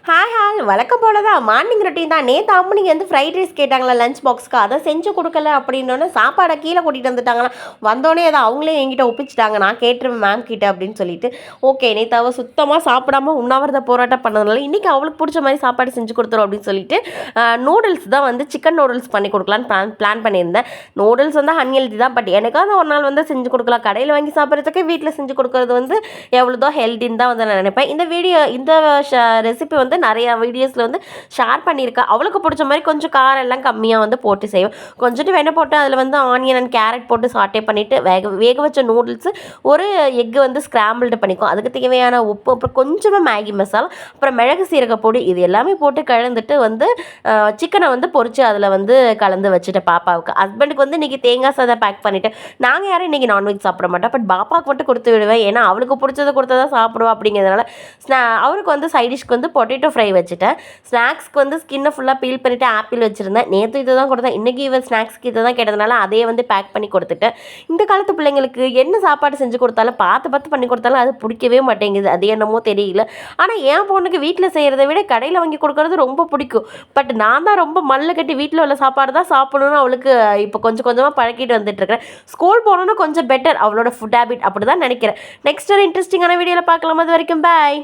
Hi hall வழக்கம் போல தான் மார்னிங் ரொட்டீன் தான். நேற்று அம்மனிங்க வந்து ஃப்ரைட் ரைஸ் கேட்டாங்களா லஞ்ச் பாக்ஸ்க்கு, அதை செஞ்சு கொடுக்கல அப்படின்னோடனே சாப்பாடை கீழே கூட்டிகிட்டு வந்துட்டாங்களா. வந்தோடனே அதை அவங்களே என்கிட்ட ஒப்பிச்சிட்டாங்க, நான் கேட்டுருவேன் மேம் கிட்ட அப்படின்னு சொல்லிட்டு. ஓகே, நேற்று அவள் சுத்தமாக சாப்பிடாம உண்ணாவிரத போராட்டம் பண்ணதுனால இன்றைக்கி அவளுக்கு பிடிச்ச மாதிரி சாப்பாடு செஞ்சு கொடுத்துரும் அப்படின்னு சொல்லிட்டு நூடுல்ஸ் தான் வந்து சிக்கன் நூடுல்ஸ் பண்ணி கொடுக்கலான்னு பிளான் பண்ணியிருந்தேன். நூடுல்ஸ் வந்து அன்ஹெல்தி தான், பட் எனக்காவது ஒரு நாள் வந்து செஞ்சு கொடுக்கலாம். கடையில் வாங்கி சாப்பிட்றதுக்கு வீட்டில் செஞ்சு கொடுக்குறது வந்து எவ்வளோதோ ஹெல்தின்னு தான் வந்து நான் நினைப்பேன். இந்த ரெசிபி வந்து நிறைய வீடியோஸில் வந்து ஷேர் பண்ணியிருக்கேன். அவளுக்கு பிடிச்ச மாதிரி கொஞ்சம் காரம் எல்லாம் கம்மியாக வந்து போட்டு செய்வேன். கொஞ்சோண்டு வெண்ணெய் போட்டு அதில் வந்து ஆனியன் அண்ட் கேரட் போட்டு சாட்டே பண்ணிவிட்டு வேக வச்ச நூடுல்ஸு ஒரு எக்கு வந்து ஸ்க்ராம்பிள்டு பண்ணிக்கும். அதுக்கு தேவையான உப்பு, அப்புறம் கொஞ்சமாக மேகி மசாலா, அப்புறம் மிளகு சீரக பொடி, இது எல்லாமே போட்டு கலந்துட்டு வந்து சிக்கனை வந்து பொரித்து அதில் வந்து கலந்து வச்சுட்டேன் பாப்பாவுக்கு. ஹஸ்பண்டுக்கு வந்து இன்றைக்கி தேங்காய் சாதம் பேக் பண்ணிவிட்டு, நாங்கள் யாரும் இன்றைக்கி நான்வெஜ் சாப்பிட மாட்டோம், பட் பாப்பாவுக்கு மட்டும் கொடுத்து விடுவேன். ஏன்னா அவளுக்கு பிடிச்சதை கொடுத்தா தான் சாப்பிடுவோம் அப்படிங்கிறதுனால அவருக்கு வந்து சைடிஷ்க்கு வந்து பொட்டேட்டோ ஃப்ரை வச்சுட்டேன். ஸ்நாக்ஸ்க்கு வந்து ஸ்கின்னை ஃபுல்லாக பீல் பண்ணிவிட்டு ஆப்பிள் வச்சுருந்தேன். நேற்று இதை தான் கொடுத்தேன், இன்றைக்கி இவன் ஸ்நாக்ஸ்க்கு இதை தான் கேட்டதுனால அதையே வந்து பேக் பண்ணி கொடுத்துட்டேன். இந்த காலத்து பிள்ளைங்களுக்கு என்ன சாப்பாடு செஞ்சு கொடுத்தாலும் பார்த்து பண்ணி கொடுத்தாலும் அது பிடிக்கவே மாட்டேங்குது. அது என்னமோ தெரியல. ஆனால் என் பொண்ணுக்கு வீட்டில் செய்கிறத விட கடையில் வாங்கி கொடுக்குறது ரொம்ப பிடிக்கும். பட் நான் தான் ரொம்ப மல்ல கட்டி வீட்டில் உள்ள சாப்பாடு தான் சாப்பிடணும்னு அவளுக்கு இப்போ கொஞ்சம் கொஞ்சமாக பழக்கிட்டு வந்துட்டுருக்கிறேன். ஸ்கூல் போனோன்னா கொஞ்சம் பெட்டர் அவளோட ஃபுட் ஹேபிட், அப்படி தான் நினைக்கிறேன். நெக்ஸ்ட் ஒரு இன்ட்ரெஸ்டிங்கான வீடியோவில் பார்க்கலாம். அது வரைக்கும் பாய்.